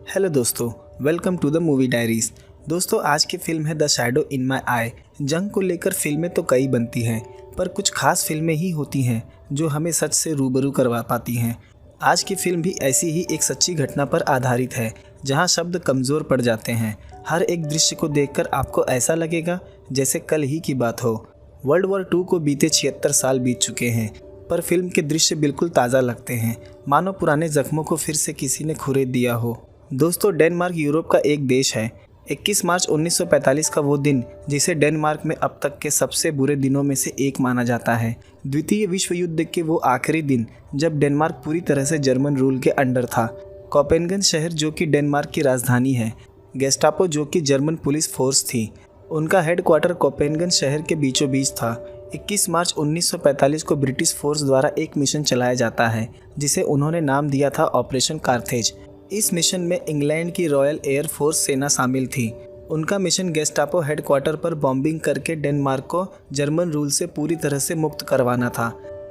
Hello दोस्तों, welcome to the movie diaries. दोस्तों, आज की फिल्म है द शैडो इन माई आई। जंग को लेकर फिल्में तो कई बनती हैं, पर कुछ खास फिल्में ही होती हैं जो हमें सच से रूबरू करवा पाती हैं। आज की फिल्म भी ऐसी ही एक सच्ची घटना पर आधारित है, जहां शब्द कमज़ोर पड़ जाते हैं। हर एक दृश्य को देखकर आपको ऐसा लगेगा जैसे कल ही की बात हो। वर्ल्ड वॉर 2 को बीते 76 साल बीत चुके हैं, पर फिल्म के दृश्य बिल्कुल ताज़ा लगते हैं, मानो पुराने जख्मों को फिर से किसी ने खुरेद दिया हो। दोस्तों, डेनमार्क यूरोप का एक देश है। 21 मार्च 1945 का वो दिन, जिसे डेनमार्क में अब तक के सबसे बुरे दिनों में से एक माना जाता है। द्वितीय विश्व युद्ध के वो आखिरी दिन जब डेनमार्क पूरी तरह से जर्मन रूल के अंडर था। कोपेनहेगन शहर, जो कि डेनमार्क की राजधानी है, गेस्टापो, जो कि जर्मन पुलिस फोर्स थी, उनका हेडक्वार्टर कोपेनहेगन शहर के बीचों बीच था। 21 मार्च 1945 को ब्रिटिश फोर्स द्वारा एक मिशन चलाया जाता है, जिसे उन्होंने नाम दिया था ऑपरेशन कार्थेज। इस मिशन में इंग्लैंड की रॉयल एयर फोर्स सेना शामिल थी। उनका मिशन गेस्टापो हेडक्वार्टर पर बॉम्बिंग करके डेनमार्क को जर्मन रूल से पूरी तरह से मुक्त करवाना था।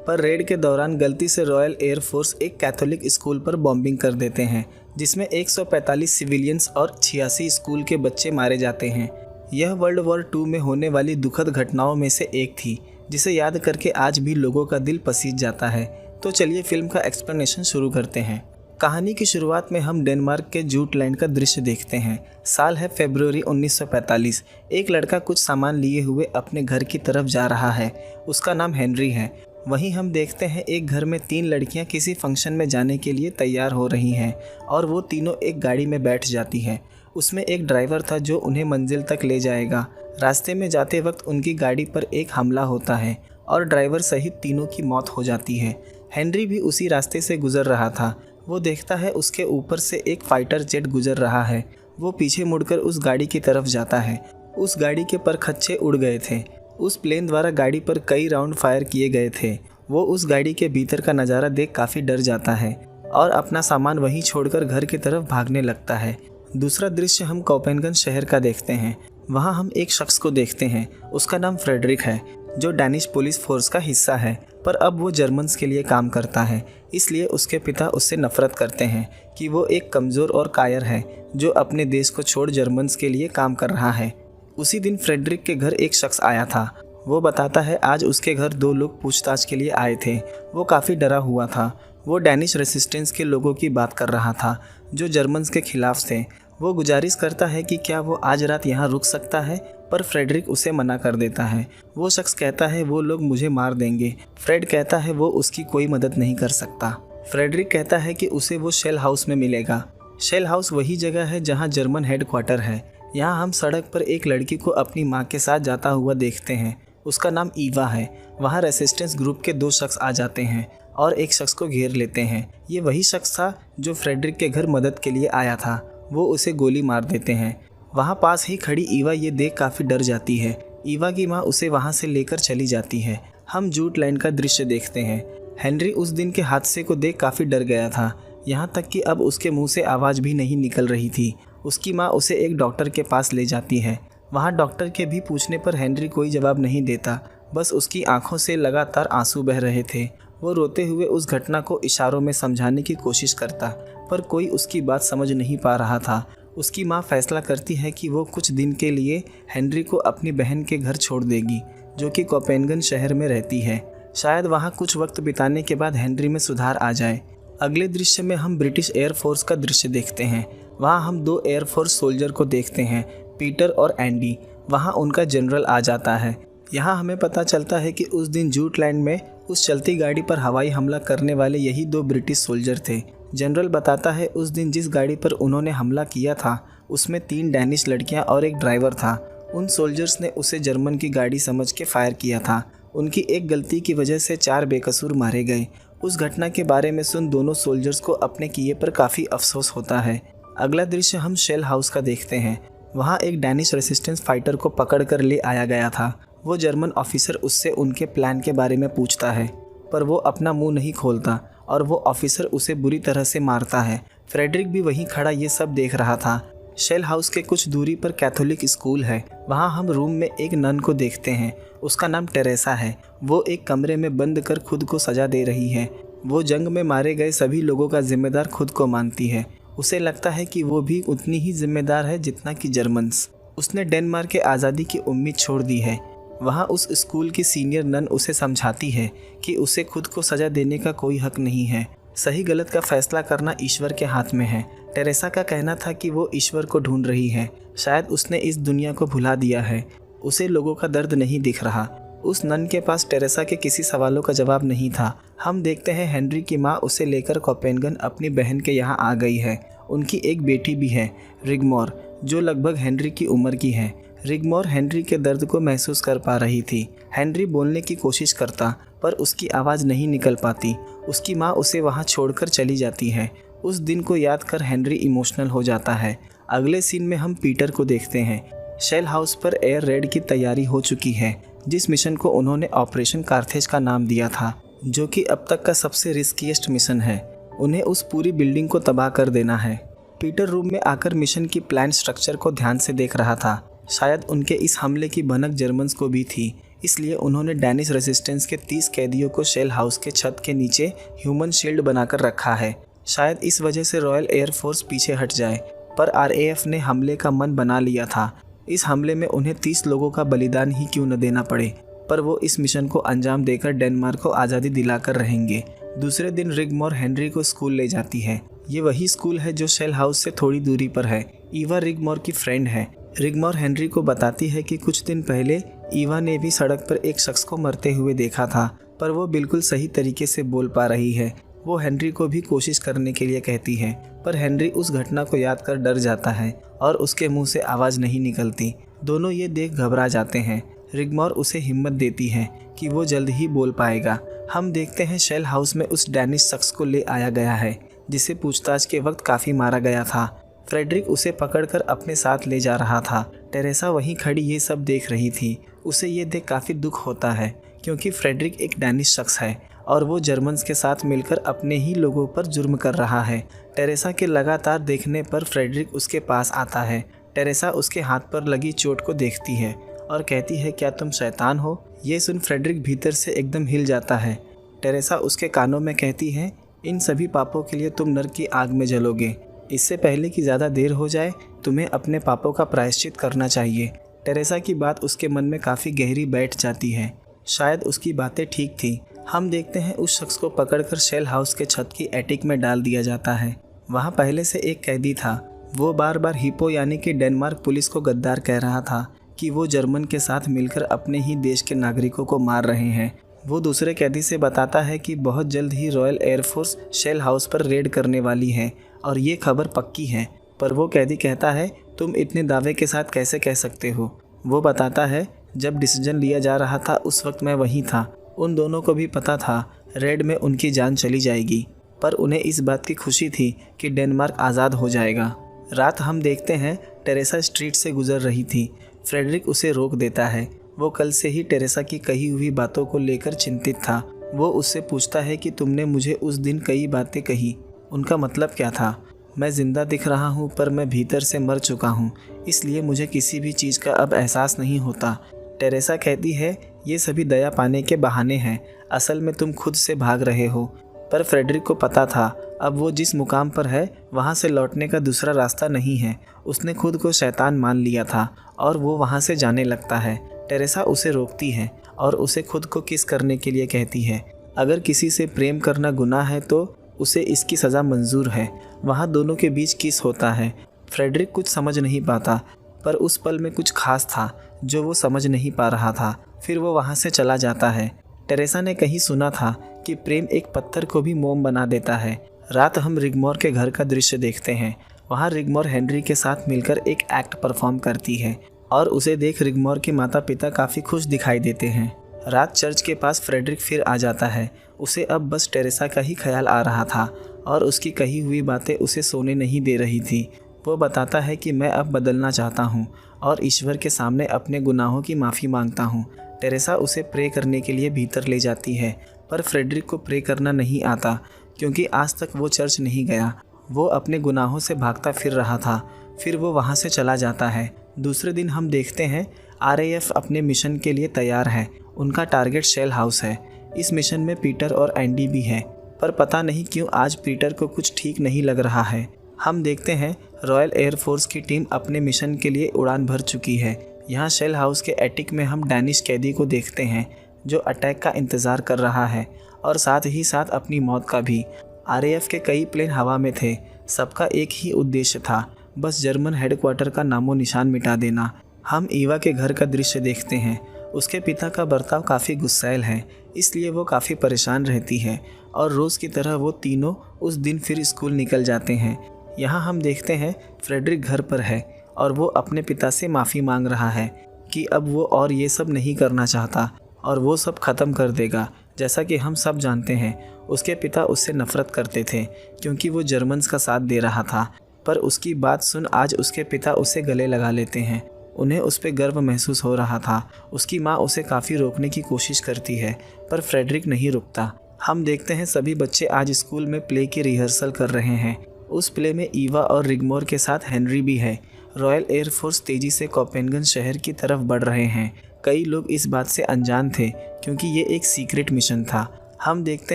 पर रेड के दौरान गलती से रॉयल एयर फोर्स एक कैथोलिक स्कूल पर बॉम्बिंग कर देते हैं, जिसमें 145 सिविलियंस और 86 स्कूल के बच्चे मारे जाते हैं। यह वर्ल्ड वॉर 2 में होने वाली दुखद घटनाओं में से एक थी, जिसे याद करके आज भी लोगों का दिल पसीज जाता है। तो चलिए फिल्म का एक्सप्लेनेशन शुरू करते हैं। कहानी की शुरुआत में हम डेनमार्क के जूटलैंड का दृश्य देखते हैं। साल है फरवरी 1945। एक लड़का कुछ सामान लिए हुए अपने घर की तरफ जा रहा है। उसका नाम हेनरी है। वहीं हम देखते हैं एक घर में 3 लड़कियां किसी फंक्शन में जाने के लिए तैयार हो रही हैं और वो तीनों एक गाड़ी में बैठ जाती हैं। उसमें एक ड्राइवर था जो उन्हें मंजिल तक ले जाएगा। रास्ते में जाते वक्त उनकी गाड़ी पर एक हमला होता है और ड्राइवर सहित तीनों की मौत हो जाती है। हेनरी भी उसी रास्ते से गुजर रहा था। वो देखता है उसके ऊपर से एक फाइटर जेट गुजर रहा है। वो पीछे मुड़कर उस गाड़ी की तरफ जाता है। उस गाड़ी के परखच्चे उड़ गए थे। उस प्लेन द्वारा गाड़ी पर कई राउंड फायर किए गए थे। वो उस गाड़ी के भीतर का नज़ारा देख काफ़ी डर जाता है और अपना सामान वहीं छोड़कर घर की तरफ भागने लगता है। दूसरा दृश्य हम कोपेनहेगन शहर का देखते हैं। वहाँ हम एक शख्स को देखते हैं। उसका नाम फ्रेडरिक है, जो डैनिश पुलिस फोर्स का हिस्सा है, पर अब वो जर्मन्स के लिए काम करता है। इसलिए उसके पिता उससे नफरत करते हैं कि वो एक कमज़ोर और कायर है जो अपने देश को छोड़ जर्मन्स के लिए काम कर रहा है। उसी दिन फ्रेडरिक के घर एक शख्स आया था। वो बताता है आज उसके घर 2 लोग पूछताछ के लिए आए थे। वो काफ़ी डरा हुआ था। वो डैनिश रेसिस्टेंस के लोगों की बात कर रहा था जो जर्मन्स के खिलाफ थे। वो गुजारिश करता है कि क्या वो आज रात यहाँ रुक सकता है, पर फ्रेडरिक उसे मना कर देता है। वो शख्स कहता है वो लोग मुझे मार देंगे। फ्रेड कहता है वो उसकी कोई मदद नहीं कर सकता। फ्रेडरिक कहता है कि उसे वो शेल हाउस में मिलेगा। शेल हाउस वही जगह है जहाँ जर्मन हेडक्वार्टर है। यहाँ हम सड़क पर एक लड़की को अपनी माँ के साथ जाता हुआ देखते हैं। उसका नाम ईवा है। वहाँ रेसिस्टेंस ग्रुप के 2 शख्स आ जाते हैं और एक शख्स को घेर लेते हैं। ये वही शख्स था जो फ्रेडरिक के घर मदद के लिए आया था। वो उसे गोली मार देते हैं। वहाँ पास ही खड़ी ईवा ये देख काफ़ी डर जाती है। ईवा की माँ उसे वहाँ से लेकर चली जाती है। हम जूटलैंड का दृश्य देखते हैं। हेनरी उस दिन के हादसे को देख काफ़ी डर गया था, यहाँ तक कि अब उसके मुंह से आवाज़ भी नहीं निकल रही थी। उसकी माँ उसे एक डॉक्टर के पास ले जाती है। वहाँ डॉक्टर के भी पूछने पर हेनरी कोई जवाब नहीं देता, बस उसकी आंखों से लगातार आंसू बह रहे थे। वो रोते हुए उस घटना को इशारों में समझाने की कोशिश करता, पर कोई उसकी बात समझ नहीं पा रहा था। उसकी माँ फैसला करती है कि वो कुछ दिन के लिए हेनरी को अपनी बहन के घर छोड़ देगी, जो कि कोपेनहेगन शहर में रहती है। शायद वहाँ कुछ वक्त बिताने के बाद हेनरी में सुधार आ जाए। अगले दृश्य में हम ब्रिटिश एयरफोर्स का दृश्य देखते हैं। वहाँ हम 2 एयरफोर्स सोल्जर को देखते हैं, पीटर और एंडी। वहाँ उनका जनरल आ जाता है। यहाँ हमें पता चलता है कि उस दिन जूटलैंड में उस चलती गाड़ी पर हवाई हमला करने वाले यही 2 ब्रिटिश सोल्जर थे। जनरल बताता है उस दिन जिस गाड़ी पर उन्होंने हमला किया था उसमें 3 डैनिश लड़कियां और एक ड्राइवर था। उन सोल्जर्स ने उसे जर्मन की गाड़ी समझ के फायर किया था। उनकी एक गलती की वजह से 4 बेकसूर मारे गए। उस घटना के बारे में सुन दोनों सोल्जर्स को अपने किए पर काफ़ी अफसोस होता है। अगला दृश्य हम शेल हाउस का देखते हैं। वहाँ एक डैनिश रेसिस्टेंस फाइटर को पकड़ कर ले आया गया था। वो जर्मन ऑफिसर उससे उनके प्लान के बारे में पूछता है, पर वो अपना मुंह नहीं खोलता और वो ऑफिसर उसे बुरी तरह से मारता है। फ्रेडरिक भी वहीं खड़ा ये सब देख रहा था। शेल हाउस के कुछ दूरी पर कैथोलिक स्कूल है। वहाँ हम रूम में एक नन को देखते हैं। उसका नाम टेरेसा है। वो एक कमरे में बंद कर खुद को सजा दे रही है। वो जंग में मारे गए सभी लोगों का जिम्मेदार खुद को मानती है। उसे लगता है कि वो भी उतनी ही जिम्मेदार है जितना कि जर्मन्स। उसने डेनमार्क के आज़ादी की उम्मीद छोड़ दी है। वहाँ उस स्कूल की सीनियर नन उसे समझाती है कि उसे खुद को सज़ा देने का कोई हक नहीं है। सही गलत का फैसला करना ईश्वर के हाथ में है। टेरेसा का कहना था कि वो ईश्वर को ढूंढ रही है। शायद उसने इस दुनिया को भुला दिया है। उसे लोगों का दर्द नहीं दिख रहा। उस नन के पास टेरेसा के किसी सवालों का जवाब नहीं था। हम देखते हैं हेनरी की माँ उसे लेकर कोपेनगन अपनी बहन के यहाँ आ गई है। उनकी एक बेटी भी है, रिगमोर, जो लगभग हेनरी की उम्र की है। रिगमोर हेनरी के दर्द को महसूस कर पा रही थी। हेनरी बोलने की कोशिश करता पर उसकी आवाज़ नहीं निकल पाती। उसकी माँ उसे वहाँ छोड़कर चली जाती है। उस दिन को याद कर हेनरी इमोशनल हो जाता है। अगले सीन में हम पीटर को देखते हैं। शेल हाउस पर एयर रेड की तैयारी हो चुकी है, जिस मिशन को उन्होंने ऑपरेशन कार्थेज का नाम दिया था, जो कि अब तक का सबसे रिस्कीएस्ट मिशन है। उन्हें उस पूरी बिल्डिंग को तबाह कर देना है। पीटर रूम में आकर मिशन की प्लान स्ट्रक्चर को ध्यान से देख रहा था। शायद उनके इस हमले की भनक जर्मन्स को भी थी, इसलिए उन्होंने डैनिश रेजिस्टेंस के 30 कैदियों को शेल हाउस के छत के नीचे ह्यूमन शील्ड बनाकर रखा है। शायद इस वजह से रॉयल एयरफोर्स पीछे हट जाए, पर आरएएफ ने हमले का मन बना लिया था। इस हमले में उन्हें 30 लोगों का बलिदान ही क्यों न देना पड़े, पर वो इस मिशन को अंजाम देकर डेनमार्क को आज़ादी दिलाकर रहेंगे। दूसरे दिन रिगमोर हेनरी को स्कूल ले जाती है। ये वही स्कूल है जो शेल हाउस से थोड़ी दूरी पर है। ईवा रिगमोर की फ्रेंड है। रिगमोर हेनरी को बताती है कि कुछ दिन पहले ईवा ने भी सड़क पर एक शख्स को मरते हुए देखा था, पर वो बिल्कुल सही तरीके से बोल पा रही है। वो हेनरी को भी कोशिश करने के लिए कहती है, पर हेनरी उस घटना को याद कर डर जाता है और उसके मुंह से आवाज़ नहीं निकलती। दोनों ये देख घबरा जाते हैं। रिगमोर उसे हिम्मत देती है कि वो जल्द ही बोल पाएगा। हम देखते हैं शेल हाउस में उस डैनिश शख्स को ले आया गया है, जिसे पूछताछ के वक्त काफ़ी मारा गया था। फ्रेडरिक उसे पकड़कर अपने साथ ले जा रहा था। टेरेसा वहीं खड़ी ये सब देख रही थी। उसे ये देख काफ़ी दुख होता है, क्योंकि फ्रेडरिक एक डैनिश शख्स है और वो जर्मन्स के साथ मिलकर अपने ही लोगों पर जुर्म कर रहा है। टेरेसा के लगातार देखने पर फ्रेडरिक उसके पास आता है। टेरेसा उसके हाथ पर लगी चोट को देखती है और कहती है, क्या तुम शैतान हो? ये सुन फ्रेडरिक भीतर से एकदम हिल जाता है। टेरेसा उसके कानों में कहती है, इन सभी पापों के लिए तुम नरक की आग में जलोगे। इससे पहले कि ज़्यादा देर हो जाए, तुम्हें अपने पापों का प्रायश्चित करना चाहिए। टेरेसा की बात उसके मन में काफ़ी गहरी बैठ जाती है। शायद उसकी बातें ठीक थी। हम देखते हैं उस शख्स को पकड़कर शेल हाउस के छत की एटिक में डाल दिया जाता है। वहाँ पहले से एक कैदी था। वो बार बार हिपो यानी कि डेनमार्क पुलिस को गद्दार कह रहा था कि वो जर्मन के साथ मिलकर अपने ही देश के नागरिकों को मार रहे हैं। वो दूसरे कैदी से बताता है कि बहुत जल्द ही रॉयल एयरफोर्स शेल हाउस पर रेड करने वाली है और ये खबर पक्की है। पर वो कैदी कहता है, तुम इतने दावे के साथ कैसे कह सकते हो? वो बताता है, जब डिसीजन लिया जा रहा था उस वक्त मैं वहीं था। उन दोनों को भी पता था रेड में उनकी जान चली जाएगी, पर उन्हें इस बात की खुशी थी कि डेनमार्क आज़ाद हो जाएगा। रात हम देखते हैं टेरेसा स्ट्रीट से गुजर रही थी। फ्रेडरिक उसे रोक देता है। वो कल से ही टेरेसा की कही हुई बातों को लेकर चिंतित था। वो उससे पूछता है कि तुमने मुझे उस दिन कई बातें कही, उनका मतलब क्या था? मैं ज़िंदा दिख रहा हूँ पर मैं भीतर से मर चुका हूँ, इसलिए मुझे किसी भी चीज़ का अब एहसास नहीं होता। टेरेसा कहती है, ये सभी दया पाने के बहाने हैं, असल में तुम खुद से भाग रहे हो। पर फ्रेडरिक को पता था अब वो जिस मुकाम पर है वहाँ से लौटने का दूसरा रास्ता नहीं है। उसने खुद को शैतान मान लिया था और वो वहाँ से जाने लगता है। टेरेसा उसे रोकती है और उसे खुद को किस करने के लिए कहती है। अगर किसी से प्रेम करना गुनाह है तो उसे इसकी सज़ा मंजूर है। वहाँ दोनों के बीच किस होता है। फ्रेडरिक कुछ समझ नहीं पाता, पर उस पल में कुछ खास था जो वो समझ नहीं पा रहा था। फिर वो वहाँ से चला जाता है। टेरेसा ने कहीं सुना था कि प्रेम एक पत्थर को भी मोम बना देता है। रात हम रिगमोर के घर का दृश्य देखते हैं। वहाँ रिगमोर हेनरी के साथ मिलकर एक एक्ट परफॉर्म करती है और उसे देख रिगमोर के माता पिता काफ़ी खुश दिखाई देते हैं। रात चर्च के पास फ्रेडरिक फिर आ जाता है। उसे अब बस टेरेसा का ही ख्याल आ रहा था और उसकी कही हुई बातें उसे सोने नहीं दे रही थी। वो बताता है कि मैं अब बदलना चाहता हूँ और ईश्वर के सामने अपने गुनाहों की माफ़ी मांगता हूँ। टेरेसा उसे प्रे करने के लिए भीतर ले जाती है, पर फ्रेडरिक को प्रे करना नहीं आता क्योंकि आज तक वो चर्च नहीं गया। वो अपने गुनाहों से भागता फिर रहा था। फिर वो वहाँ से चला जाता है। दूसरे दिन हम देखते हैं आरएएफ अपने मिशन के लिए तैयार है। उनका टारगेट शेल हाउस है। इस मिशन में पीटर और एंडी भी है, पर पता नहीं क्यों आज पीटर को कुछ ठीक नहीं लग रहा है। हम देखते हैं रॉयल एयरफोर्स की टीम अपने मिशन के लिए उड़ान भर चुकी है। यहाँ शेल हाउस के एटिक में हम डैनिश कैदी को देखते हैं जो अटैक का इंतज़ार कर रहा है और साथ ही साथ अपनी मौत का भी। आरएएफ के कई प्लेन हवा में थे, सबका एक ही उद्देश्य था, बस जर्मन हेडक्वार्टर का नामो निशान मिटा देना। हम ईवा के घर का दृश्य देखते हैं। उसके पिता का बर्ताव काफ़ी गुस्सैल है, इसलिए वो काफ़ी परेशान रहती है और रोज़ की तरह वो तीनों उस दिन फिर स्कूल निकल जाते हैं। यहाँ हम देखते हैं फ्रेडरिक घर पर है और वो अपने पिता से माफ़ी मांग रहा है कि अब वो और ये सब नहीं करना चाहता और वो सब ख़त्म कर देगा। जैसा कि हम सब जानते हैं, उसके पिता उससे नफ़रत करते थे क्योंकि वो जर्मन्स का साथ दे रहा था, पर उसकी बात सुन आज उसके पिता उसे गले लगा लेते हैं। उन्हें उस पर गर्व महसूस हो रहा था। उसकी माँ उसे काफ़ी रोकने की कोशिश करती है, पर फ्रेडरिक नहीं रुकता। हम देखते हैं सभी बच्चे आज स्कूल में प्ले की रिहर्सल कर रहे हैं। उस प्ले में ईवा और रिगमोर के साथ हेनरी भी है। रॉयल एयरफोर्स तेज़ी से कोपेनगन शहर की तरफ बढ़ रहे हैं। कई लोग इस बात से अनजान थे क्योंकि ये एक सीक्रेट मिशन था। हम देखते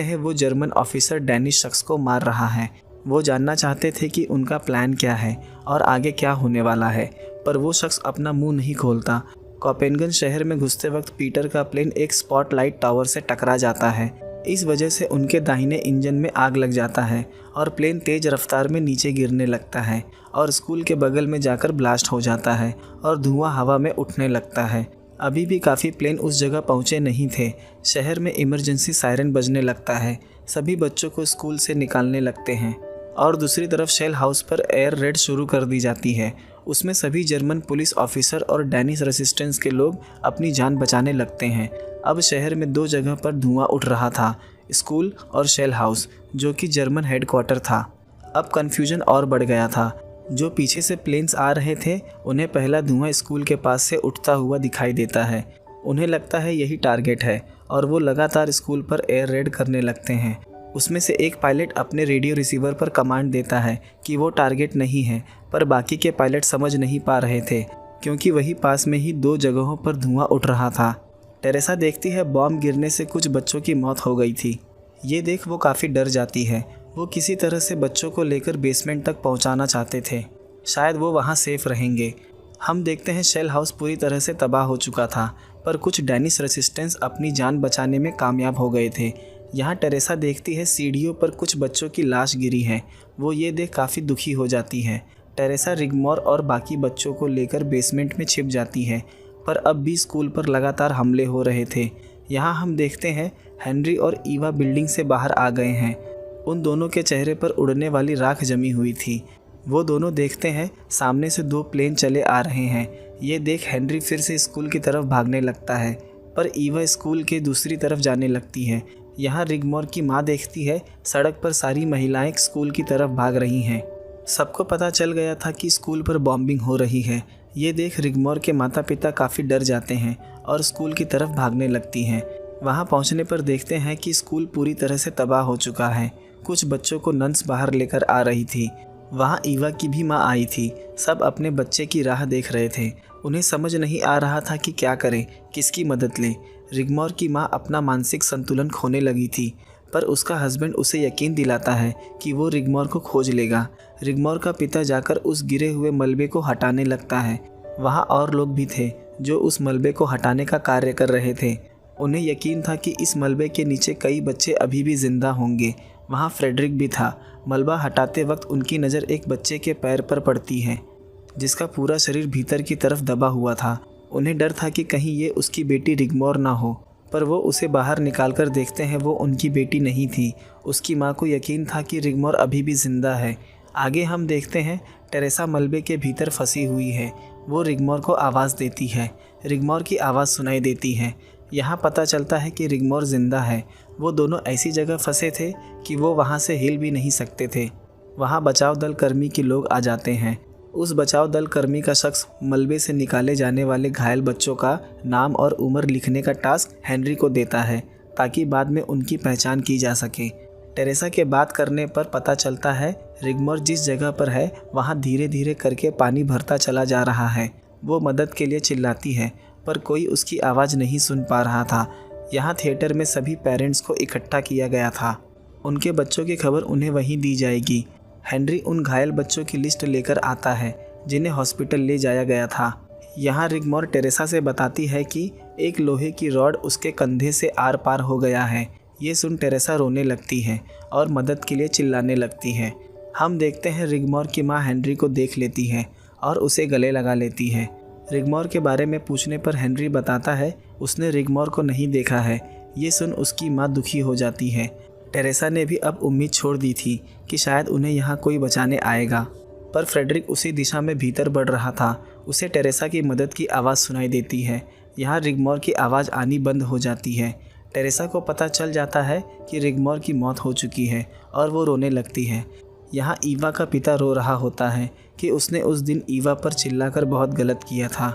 हैं वो जर्मन ऑफिसर डैनिश शख्स को मार रहा है। वो जानना चाहते थे कि उनका प्लान क्या है और आगे क्या होने वाला है, पर वो शख्स अपना मुंह नहीं खोलता। कोपेनगन शहर में घुसते वक्त पीटर का प्लेन एक स्पॉटलाइट टावर से टकरा जाता है। इस वजह से उनके दाहिने इंजन में आग लग जाता है और प्लेन तेज़ रफ्तार में नीचे गिरने लगता है और स्कूल के बगल में जाकर ब्लास्ट हो जाता है और धुआं हवा में उठने लगता है। अभी भी काफ़ी प्लेन उस जगह पहुंचे नहीं थे। शहर में इमरजेंसी सायरन बजने लगता है। सभी बच्चों को स्कूल से निकालने लगते हैं और दूसरी तरफ शेल हाउस पर एयर रेड शुरू कर दी जाती है। उसमें सभी जर्मन पुलिस ऑफिसर और डैनिश रेजिस्टेंस के लोग अपनी जान बचाने लगते हैं। अब शहर में 2 जगह पर धुआं उठ रहा था, स्कूल और शेल हाउस, जो कि जर्मन हेडक्वार्टर था। अब कन्फ्यूजन और बढ़ गया था। जो पीछे से प्लेन्स आ रहे थे, उन्हें पहला धुआं स्कूल के पास से उठता हुआ दिखाई देता है। उन्हें लगता है यही टारगेट है और वो लगातार स्कूल पर एयर रेड करने लगते हैं। उसमें से एक पायलट अपने रेडियो रिसीवर पर कमांड देता है कि वो टारगेट नहीं है, पर बाकी के पायलट समझ नहीं पा रहे थे क्योंकि वही पास में ही 2 जगहों पर धुआं उठ रहा था। टेरेसा देखती है बॉम्ब गिरने से कुछ बच्चों की मौत हो गई थी। ये देख वो काफ़ी डर जाती है। वो किसी तरह से बच्चों को लेकर बेसमेंट तक पहुंचाना चाहते थे, शायद वो वहां सेफ रहेंगे। हम देखते हैं शेल हाउस पूरी तरह से तबाह हो चुका था, पर कुछ डैनिश रेजिस्टेंस अपनी जान बचाने में कामयाब हो गए थे। यहाँ टेरेसा देखती है सीढ़ियों पर कुछ बच्चों की लाश गिरी है। वो ये देख काफ़ी दुखी हो जाती है। टेरेसा रिगमोर और बाकी बच्चों को लेकर बेसमेंट में छिप जाती है, पर अब भी स्कूल पर लगातार हमले हो रहे थे। यहाँ हम देखते हैं हेनरी और ईवा बिल्डिंग से बाहर आ गए हैं। उन दोनों के चेहरे पर उड़ने वाली राख जमी हुई थी। वो दोनों देखते हैं सामने से 2 प्लेन चले आ रहे हैं। ये देख हेनरी फिर से स्कूल की तरफ भागने लगता है, पर ईवा स्कूल के दूसरी तरफ जाने लगती है। यहाँ रिगमोर की माँ देखती है सड़क पर सारी महिलाएं स्कूल की तरफ भाग रही हैं। सबको पता चल गया था कि स्कूल पर बॉम्बिंग हो रही है। ये देख रिगमोर के माता पिता काफ़ी डर जाते हैं और स्कूल की तरफ भागने लगती हैं। वहाँ पहुँचने पर देखते हैं कि स्कूल पूरी तरह से तबाह हो चुका है। कुछ बच्चों को नन्स बाहर लेकर आ रही थी। वहाँ ईवा की भी माँ आई थी। सब अपने बच्चे की राह देख रहे थे। उन्हें समझ नहीं आ रहा था कि क्या करें, किसकी मदद लें। रिगमोर की माँ अपना मानसिक संतुलन खोने लगी थी, पर उसका हस्बैंड उसे यकीन दिलाता है कि वो रिगमोर को खोज लेगा। रिगमोर का पिता जाकर उस गिरे हुए मलबे को हटाने लगता है। वहाँ और लोग भी थे जो उस मलबे को हटाने का कार्य कर रहे थे। उन्हें यकीन था कि इस मलबे के नीचे कई बच्चे अभी भी जिंदा होंगे। वहाँ फ्रेडरिक भी था। मलबा हटाते वक्त उनकी नज़र एक बच्चे के पैर पर पड़ती है, जिसका पूरा शरीर भीतर की तरफ दबा हुआ था। उन्हें डर था कि कहीं ये उसकी बेटी रिगमोर ना हो, पर वो उसे बाहर निकालकर देखते हैं वो उनकी बेटी नहीं थी। उसकी माँ को यकीन था कि रिगमोर अभी भी जिंदा है। आगे हम देखते हैं टेरेसा मलबे के भीतर फंसी हुई है। वो रिगमोर को आवाज़ देती है। रिगमोर की आवाज़ सुनाई देती है। यहाँ पता चलता है कि रिगमोर जिंदा है। वो दोनों ऐसी जगह फंसे थे कि वो वहाँ से हिल भी नहीं सकते थे। वहाँ बचाव दल कर्मी के लोग आ जाते हैं। उस बचाव दल कर्मी का शख्स मलबे से निकाले जाने वाले घायल बच्चों का नाम और उम्र लिखने का टास्क हेनरी को देता है, ताकि बाद में उनकी पहचान की जा सके। टेरेसा के बात करने पर पता चलता है रिगमोर जिस जगह पर है वहाँ धीरे धीरे करके पानी भरता चला जा रहा है। वो मदद के लिए चिल्लाती है, पर कोई उसकी आवाज़ नहीं सुन पा रहा था। यहाँ थिएटर में सभी पेरेंट्स को इकट्ठा किया गया था। उनके बच्चों की खबर उन्हें वहीं दी जाएगी। हेनरी उन घायल बच्चों की लिस्ट लेकर आता है जिन्हें हॉस्पिटल ले जाया गया था। यहाँ रिगमोर टेरेसा से बताती है कि एक लोहे की रॉड उसके कंधे से आर पार हो गया है। ये सुन टेरेसा रोने लगती है और मदद के लिए चिल्लाने लगती है। हम देखते हैं रिगमोर की माँ हेनरी को देख लेती है और उसे गले लगा लेती है। रिगमोर के बारे में पूछने पर हेनरी बताता है उसने रिगमोर को नहीं देखा है। ये सुन उसकी माँ दुखी हो जाती है। टेरेसा ने भी अब उम्मीद छोड़ दी थी कि शायद उन्हें यहाँ कोई बचाने आएगा, पर फ्रेडरिक उसी दिशा में भीतर बढ़ रहा था। उसे टेरेसा की मदद की आवाज़ सुनाई देती है। यहाँ रिगमोर की आवाज़ आनी बंद हो जाती है। टेरेसा को पता चल जाता है कि रिगमोर की मौत हो चुकी है और वो रोने लगती है। यहाँ ईवा का पिता रो रहा होता है कि उसने उस दिन ईवा पर चिल्लाकर बहुत गलत किया था,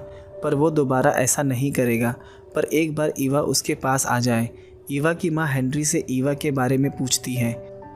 पर वो दोबारा ऐसा नहीं करेगा। पर एक बार ईवा उसके पास आ जाए। ईवा की माँ हेनरी से ईवा के बारे में पूछती है।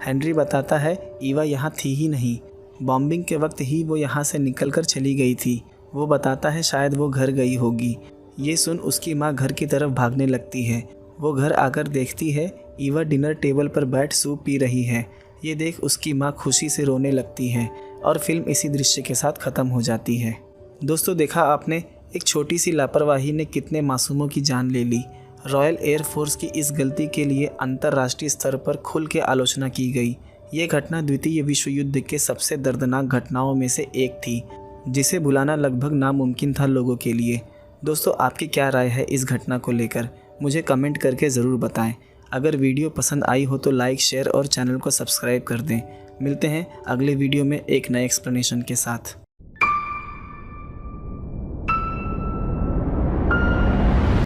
हेनरी बताता है ईवा यहाँ थी ही नहीं, बॉम्बिंग के वक्त ही वो यहाँ से निकलकर चली गई थी। वो बताता है शायद वो घर गई होगी। ये सुन उसकी माँ घर की तरफ भागने लगती है। वो घर आकर देखती है ईवा डिनर टेबल पर बैठ सूप पी रही है। ये देख उसकी माँ खुशी से रोने लगती है और फिल्म इसी दृश्य के साथ ख़त्म हो जाती है। दोस्तों, देखा आपने एक छोटी सी लापरवाही ने कितने मासूमों की जान ले ली। रॉयल एयरफोर्स की इस गलती के लिए अंतर्राष्ट्रीय स्तर पर खुल के आलोचना की गई। ये घटना द्वितीय विश्व युद्ध के सबसे दर्दनाक घटनाओं में से एक थी, जिसे भुलाना लगभग नामुमकिन था लोगों के लिए। दोस्तों, आपकी क्या राय है इस घटना को लेकर, मुझे कमेंट करके ज़रूर बताएं। अगर वीडियो पसंद आई हो तो लाइक, शेयर और चैनल को सब्सक्राइब कर दें। मिलते हैं अगले वीडियो में एक नए एक्सप्लेनेशन के साथ।